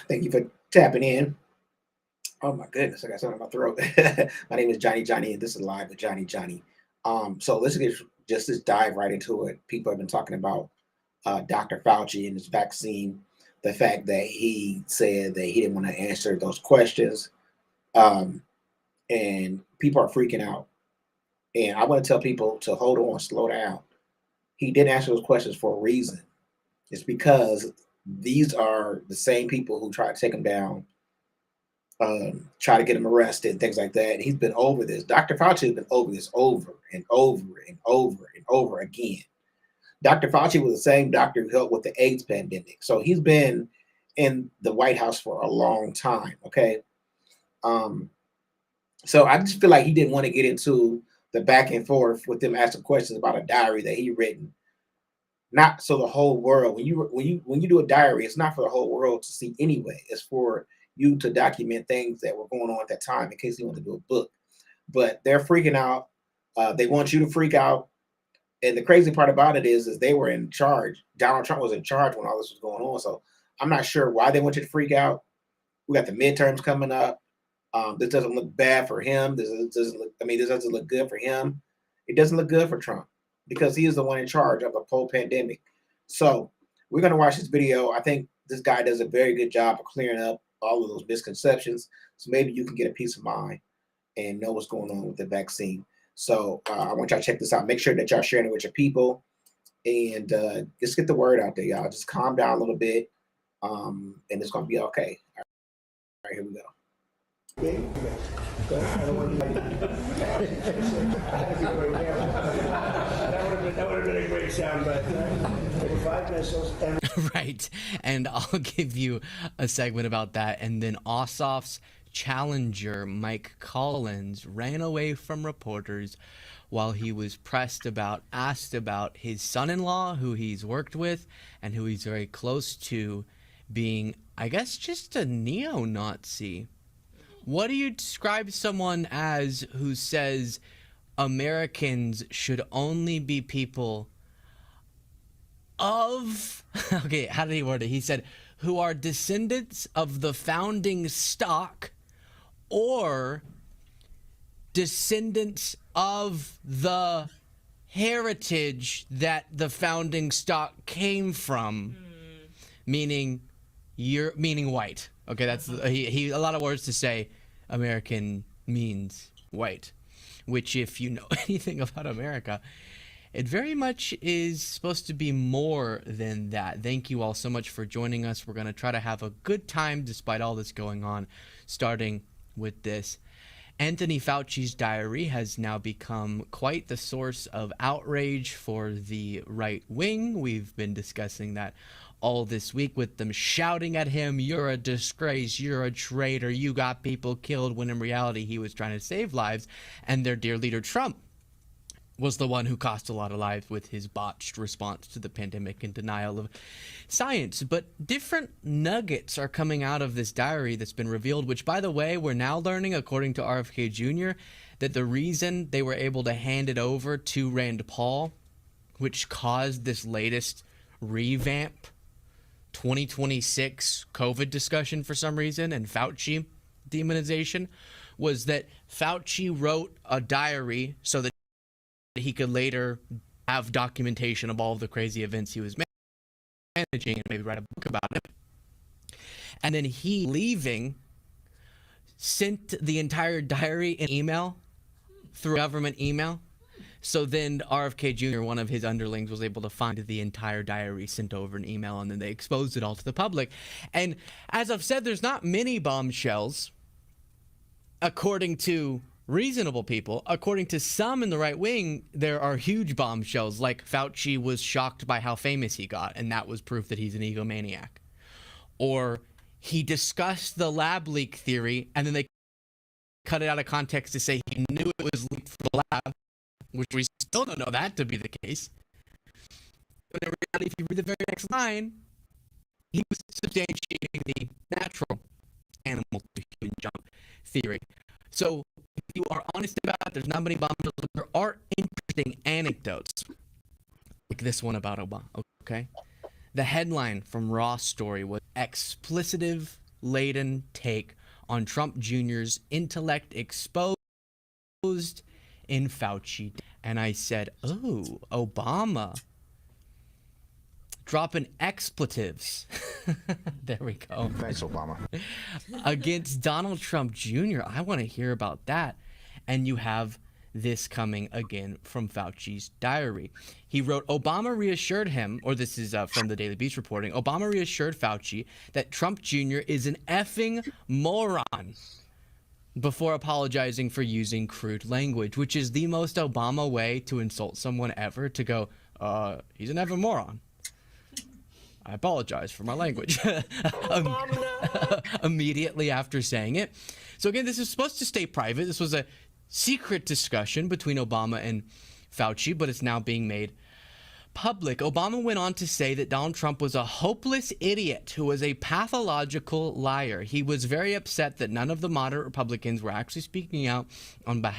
Thank you for tapping in. Oh my goodness, I got something in my throat. My name is Johnny, and this is live with Johnny. So let's get just dive right into it. People have been talking about Dr. Fauci and his vaccine. The fact that he said that he didn't want to answer those questions, um, and people are freaking out. And I want to tell people to hold on, slow down. He didn't answer those questions for a reason. It's because these are the same people who try to take him down, try to get him arrested, things like that. And he's been over this. Dr. Fauci has been over this over and over and over and over again. Dr. Fauci was the same doctor who helped with the AIDS pandemic. So he's been in the White House for a long time. Okay. Um, so I just feel like he didn't want to get into the back and forth with them asking questions about a diary that he written. Not so the whole world. When you do a diary, it's not for the whole world to see anyway. It's for you to document things that were going on at that time in case you want to do a book. But they're freaking out. They want you to freak out. And the crazy part about it is they were in charge. Donald Trump was in charge when all this was going on. So I'm not sure why they want you to freak out. We got the midterms coming up. This doesn't look bad for him. This doesn't look. I mean, this doesn't look good for him. It doesn't look good for Trump because he is the one in charge of a whole pandemic. So we're gonna watch this video. I think this guy does a very good job of clearing up all of those misconceptions. So maybe you can get a peace of mind and know what's going on with the vaccine. So I want y'all to check this out. Make sure that y'all sharing it with your people and just get the word out there, y'all. Just calm down a little bit, and it's gonna be okay. All right, here we go. That would have been a great sound, but over 5 missiles and Right. And I'll give you a segment about that. And then Ossoff's challenger, Mike Collins, ran away from reporters while he was asked about his son-in-law, who he's worked with and who he's very close to, being, I guess, just a neo-Nazi. What do you describe someone as who says Americans should only be people of, okay, how did he word it? He said, who are descendants of the founding stock or descendants of the heritage that the founding stock came from, meaning white. Okay, that's he a lot of words to say American means white, which if you know anything about America, it very much is supposed to be more than that. Thank you all so much for joining us. We're going to try to have a good time despite all this going on, starting with this. Anthony Fauci's diary has now become quite the source of outrage for the right wing. We've been discussing that all this week with them shouting at him, "You're a disgrace, you're a traitor, you got people killed," when in reality he was trying to save lives, and their dear leader Trump was the one who cost a lot of lives with his botched response to the pandemic and denial of science. But different nuggets are coming out of this diary that's been revealed, which, by the way, we're now learning, according to RFK Jr., that the reason they were able to hand it over to Rand Paul, which caused this latest revamp 2026 COVID discussion for some reason and Fauci demonization, was that Fauci wrote a diary so that he could later have documentation of all of the crazy events he was managing and maybe write a book about it. And then he, leaving, sent the entire diary in email through government email. So then RFK Jr., one of his underlings, was able to find the entire diary sent over an email, and then they exposed it all to the public. And as I've said, there's not many bombshells, according to reasonable people. According to some in the right wing, there are huge bombshells, like Fauci was shocked by how famous he got, and that was proof that he's an egomaniac. Or he discussed the lab leak theory, and then they cut it out of context to say he knew it was leaked from the lab, which we still don't know that to be the case. But in reality, if you read the very next line, he was substantiating the natural animal to human jump theory. So if you are honest about it, there's not many bombshells, but there are interesting anecdotes, like this one about Obama, okay? The headline from Raw Story was explicitive-laden take on Trump Jr.'s intellect exposed in Fauci. And I said, oh, Obama dropping expletives. There we go. Thanks, Obama. Against Donald Trump Jr. I want to hear about that. And you have this coming again from Fauci's diary. He wrote, Obama reassured him, or this is from the Daily Beast reporting, Obama reassured Fauci that Trump Jr. is an effing moron before apologizing for using crude language, which is the most Obama way to insult someone ever, to go, he's an effing moron. I apologize for my language. Immediately after saying it. So again, this is supposed to stay private. This was a secret discussion between Obama and Fauci, but it's now being made public. Obama went on to say that Donald Trump was a hopeless idiot who was a pathological liar. He was very upset that none of the moderate Republicans were actually speaking out on my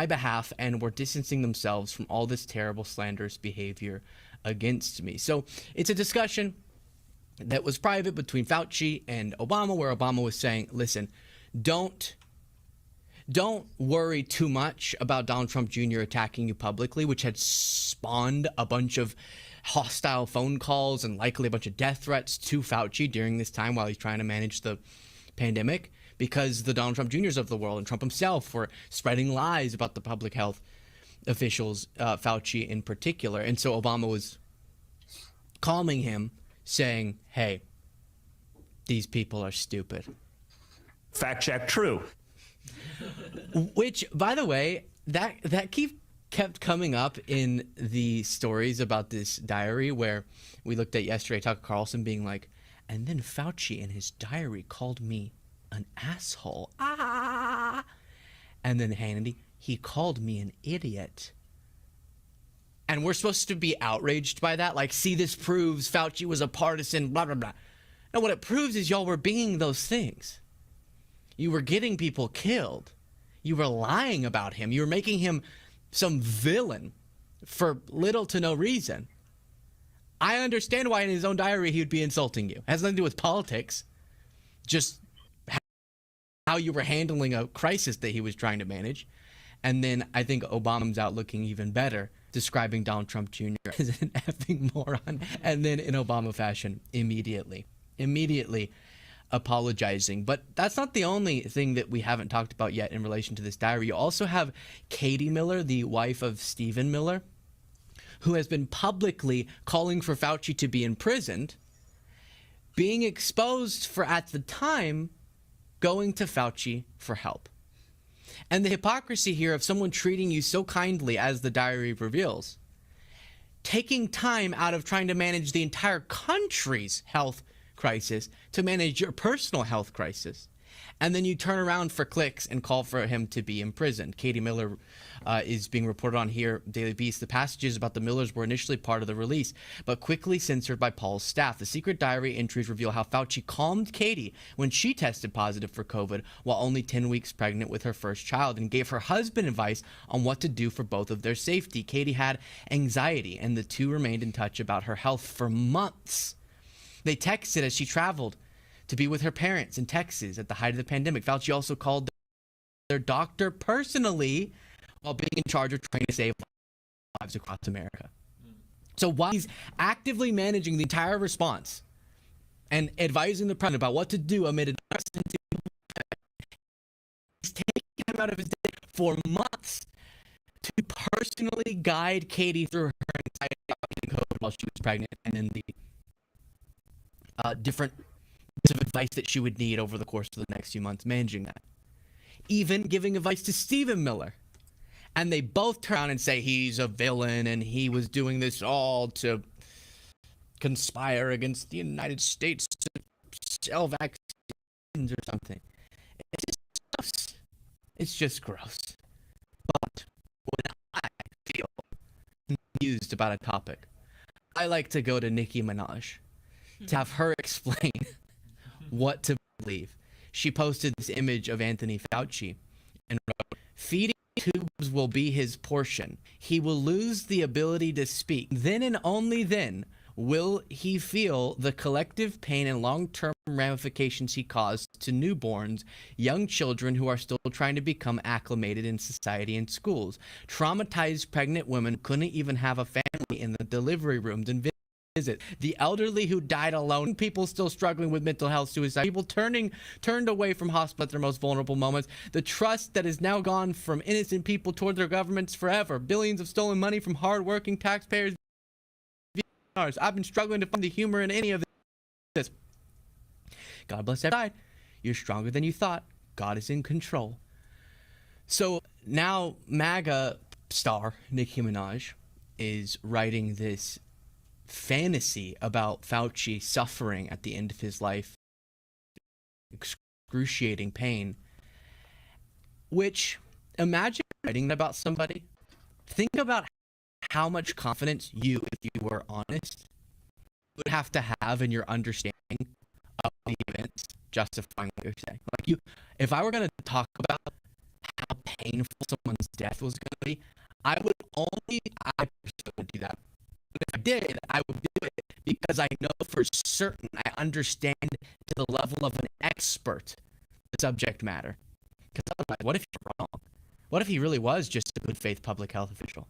behalf and were distancing themselves from all this terrible slanderous behavior against me. So it's a discussion that was private between Fauci and Obama, where Obama was saying, listen, don't worry too much about Donald Trump Jr. attacking you publicly, which had spawned a bunch of hostile phone calls and likely a bunch of death threats to Fauci during this time while he's trying to manage the pandemic, because the Donald Trump Jr.'s of the world and Trump himself were spreading lies about the public health officials, Fauci in particular. And so Obama was calming him, saying, hey, these people are stupid. Fact check, true. Which, by the way, that kept coming up in the stories about this diary, where we looked at yesterday, Tucker Carlson being like, and then Fauci in his diary called me an asshole. Ah. And then Hannity, he called me an idiot. And we're supposed to be outraged by that? Like, see, this proves Fauci was a partisan, blah, blah, blah. No, what it proves is y'all were being those things. You were getting people killed. You were lying about him. You were making him some villain for little to no reason. I understand why in his own diary he would be insulting you. It has nothing to do with politics. Just how you were handling a crisis that he was trying to manage. And then I think Obama's out looking even better, describing Donald Trump Jr. as an effing moron. And then in Obama fashion, immediately apologizing. But that's not the only thing that we haven't talked about yet in relation to this diary. You also have Katie Miller, the wife of Stephen Miller, who has been publicly calling for Fauci to be imprisoned, being exposed for, at the time, going to Fauci for help. And the hypocrisy here of someone treating you so kindly, as the diary reveals, taking time out of trying to manage the entire country's health crisis to manage your personal health crisis. And then you turn around for clicks and call for him to be imprisoned. Katie Miller is being reported on here, Daily Beast. The passages about the Millers were initially part of the release, but quickly censored by Paul's staff. The secret diary entries reveal how Fauci calmed Katie when she tested positive for COVID while only 10 weeks pregnant with her first child, and gave her husband advice on what to do for both of their safety. Katie had anxiety, and the two remained in touch about her health for months. They texted as she traveled to be with her parents in Texas at the height of the pandemic. Fauci also called their doctor personally while being in charge of trying to save lives across America. So while he's actively managing the entire response and advising the president about what to do amid a he's taking time out of his day for months to personally guide Katie through her anxiety about getting COVID while she was pregnant, and then the different bits of advice that she would need over the course of the next few months managing that. Even giving advice to Stephen Miller. And they both turn around and say he's a villain and he was doing this all to conspire against the United States to sell vaccines or something. It's just gross. It's just gross. But when I feel confused about a topic, I like to go to Nicki Minaj to have her explain what to believe. She posted this image of Anthony Fauci and wrote, feeding tubes will be his portion. He will lose the ability to speak. Then and only then will he feel the collective pain and long-term ramifications he caused to newborns, young children who are still trying to become acclimated in society and schools, traumatized pregnant women who couldn't even have a family in the delivery rooms and visit, the elderly who died alone, people still struggling with mental health, suicide, people turned away from hospital at their most vulnerable moments, the trust that is now gone from innocent people toward their governments forever, billions of stolen money from hardworking taxpayers. I've been struggling to find the humor in any of this. God bless every side. You're stronger than you thought. God is in control. So now MAGA star Nicki Minaj is writing this fantasy about Fauci suffering at the end of his life, excruciating pain, which, imagine writing that about somebody. Think about how much confidence you, if you were honest, would have to have in your understanding of the events justifying what you're saying. Like, you, if I were going to talk about how painful someone's death was going to be, I would do that. But if I did, I would do it because I know for certain I understand to the level of an expert the subject matter. Because otherwise, what if you're wrong? What if he really was just a good faith public health official?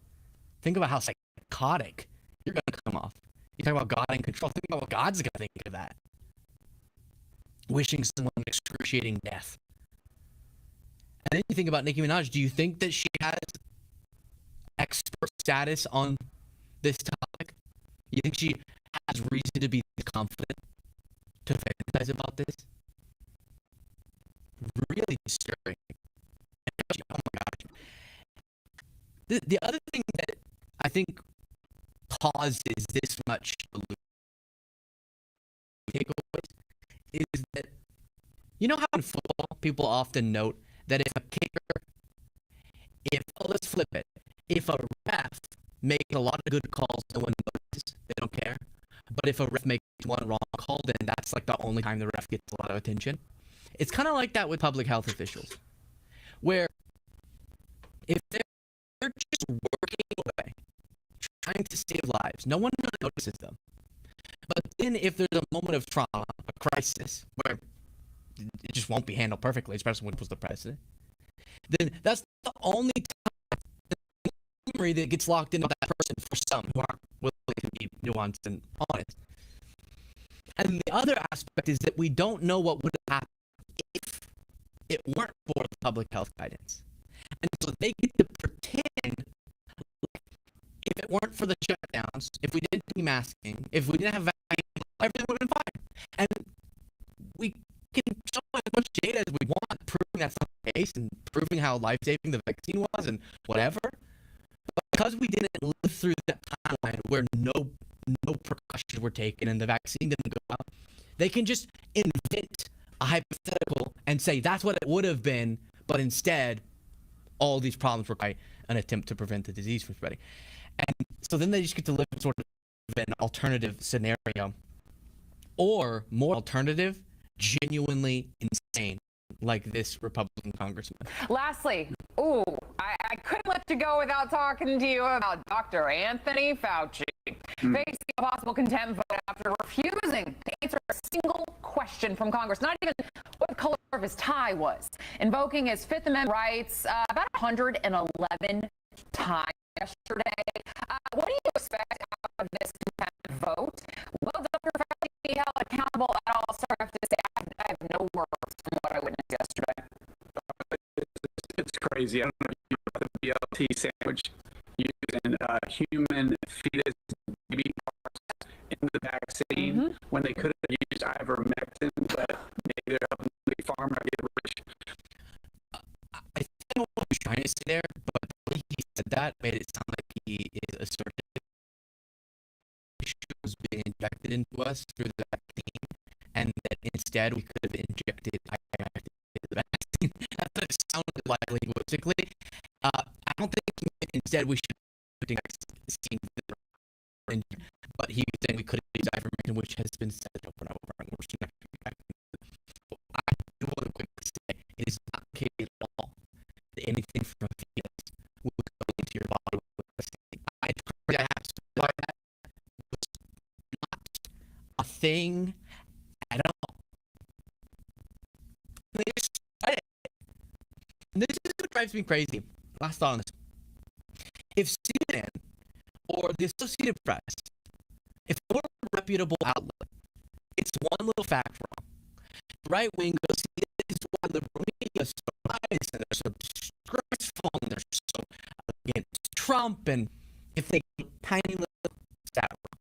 Think about how psychotic you're going to come off. You talk about God in control. Think about what God's going to think of that. Wishing someone excruciating death. And then you think about Nicki Minaj. Do you think that she has expert status on this topic? You think she has reason to be confident to fantasize about this? Really disturbing. Oh my gosh. The other thing that I think causes this much takeaways is that, you know how in football people often note that let's flip it, if a ref makes a lot of good calls, no one notices, they don't care. But if a ref makes one wrong call, then that's like the only time the ref gets a lot of attention. It's kind of like that with public health officials, where if they're just working away, trying to save lives, no one really notices them. But then if there's a moment of trauma, a crisis, where it just won't be handled perfectly, especially when it was the president, then that's the only time the memory that gets locked into that person for some who aren't willing to be nuanced and honest. And the other aspect is that we don't know what would have happened if it weren't for the public health guidance. And so they get to pretend like if it weren't for the shutdowns, if we didn't do masking, if we didn't have vaccines, everything would have been fine. And we can show as much data as we want, proving that's not the case and proving how life-saving the vaccine was and whatever. But because we didn't live through that timeline where no precautions were taken and the vaccine didn't go out, they can just invent a hypothetical and say that's what it would have been, but instead all these problems were by an attempt to prevent the disease from spreading. And so then they just get to live in sort of an alternative scenario, or more alternative, genuinely insane, like this Republican congressman. Lastly, I couldn't let you go without talking to you about Dr. Anthony Fauci. Facing a possible contempt vote after refusing to answer a single question from Congress, not even what the color of his tie was, invoking his Fifth Amendment rights about 111 times yesterday. What do you expect out of this contempt vote? Will Dr. Fauci be held accountable at all? Sorry, I have to say I have no words from what I witnessed yesterday. It's crazy. I don't know if you know the BLT sandwich using human fetus baby parts in the vaccine when they could have used ivermectin, but maybe they're helping the big pharma get rich. I think I know what he was trying to say there, but the way he said that made it sound like he is assertive was being injected into us through the vaccine, and that instead we could have injected ivermectin into the vaccine. That's what it sounded like linguistically. I don't think instead we should be vaccine, but he was saying we could have used ivermectin, which has been said over and over, and we're still not going to be back. I do want to quickly say it is not the case at all that anything from a fetus anything at all. They just said it. And this is what drives me crazy. Last thought on this. If CNN or the Associated Press, if they were a reputable outlet, it's one little fact wrong. The right wing goes, this is why liberal media is so biased and they're so disgraceful and they're so against Trump, and if they get a tiny little stat wrong.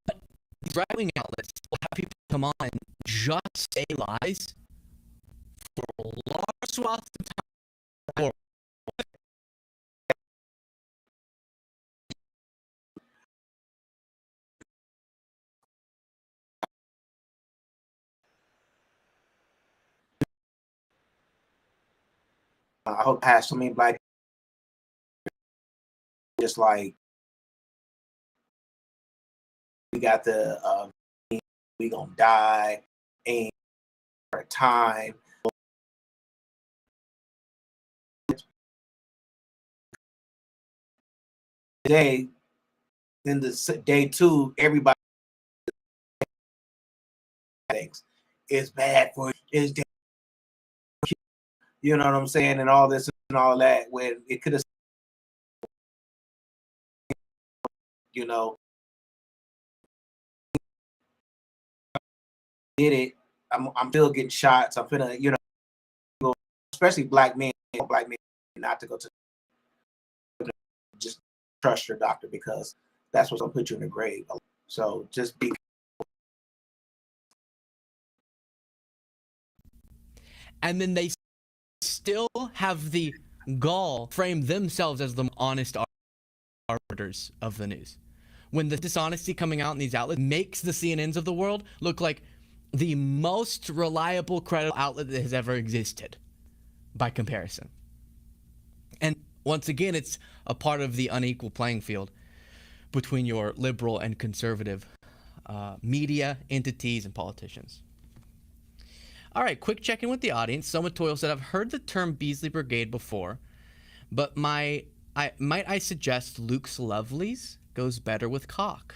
But these right wing outlets will have people come on and just say lies for large swaths of time. I hope I have so many black, just like we got the we gonna die and for a time. Today, in the day 2, everybody thinks it's bad for you. You know what I'm saying, and all this and all that. When it could have, you know, did it. I'm still getting shots. I'm finna, you know, especially black men not to go to, just trust your doctor, because that's what's gonna put you in the grave. So just be. And then they still have the gall frame themselves as the honest arbiters of the news. When the dishonesty coming out in these outlets makes the CNNs of the world look like the most reliable, credible outlet that has ever existed by comparison. And once again, it's a part of the unequal playing field between your liberal and conservative media entities and politicians. All right, quick check-in with the audience. Soma Toil said, I've heard the term Beasley Brigade before, but might I suggest Luke's Lovelies goes better with cock.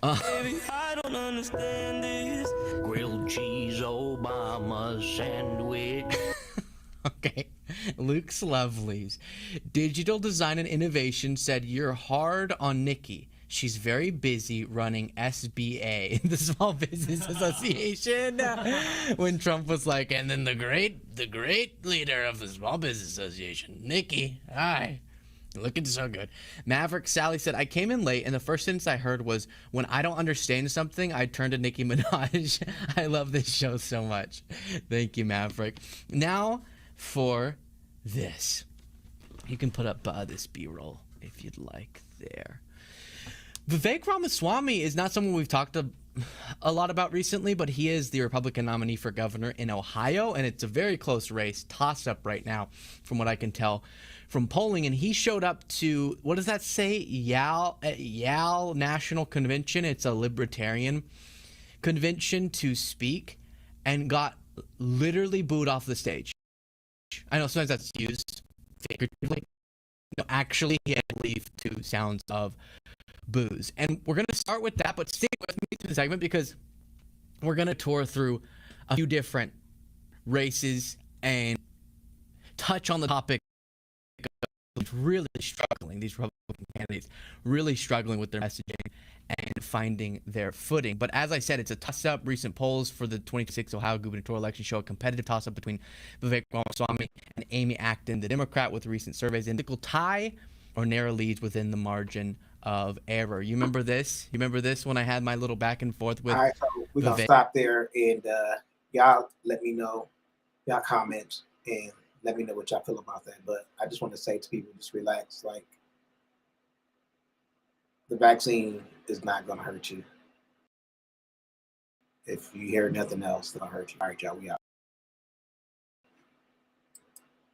Baby, I don't understand this. Grilled cheese Obama sandwich. Okay, Luke's Lovelies. Digital Design and Innovation said, you're hard on Nikki. She's very busy running SBA, the Small Business Association. When Trump was like, and then the great leader of the Small Business Association, Nikki, hi, looking so good. Maverick Sally said, I came in late and the first sentence I heard was, when I don't understand something, I turn to Nicki Minaj. I love this show so much. Thank you, Maverick. Now for this. You can put up this B-roll if you'd like there. Vivek Ramaswamy is not someone we've talked a lot about recently, but he is the Republican nominee for governor in Ohio, and it's a very close race, toss-up right now, from what I can tell from polling. And he showed up to, what does that say? Yale National Convention. It's a libertarian convention to speak, and got literally booed off the stage. I know sometimes that's used figuratively. No, actually, he had to leave to sounds of booze. And we're going to start with that, but stick with me through the segment because we're going to tour through a few different races and touch on the topic of really struggling, these Republican candidates really struggling with their messaging and finding their footing. But as I said, it's a toss-up. Recent polls for the 2026 Ohio gubernatorial election show a competitive toss-up between Vivek Ramaswamy and Amy Acton, the Democrat, with recent surveys indicating tie or narrow leads within the margin of error. You remember this? You remember this when I had my little back and forth with? All right, so we're gonna stop there, and y'all let me know, y'all comment, and let me know what y'all feel about that. But I just want to say to people, just relax. Like, the vaccine is not gonna hurt you. If you hear nothing else, it'll hurt you. All right, y'all, we out.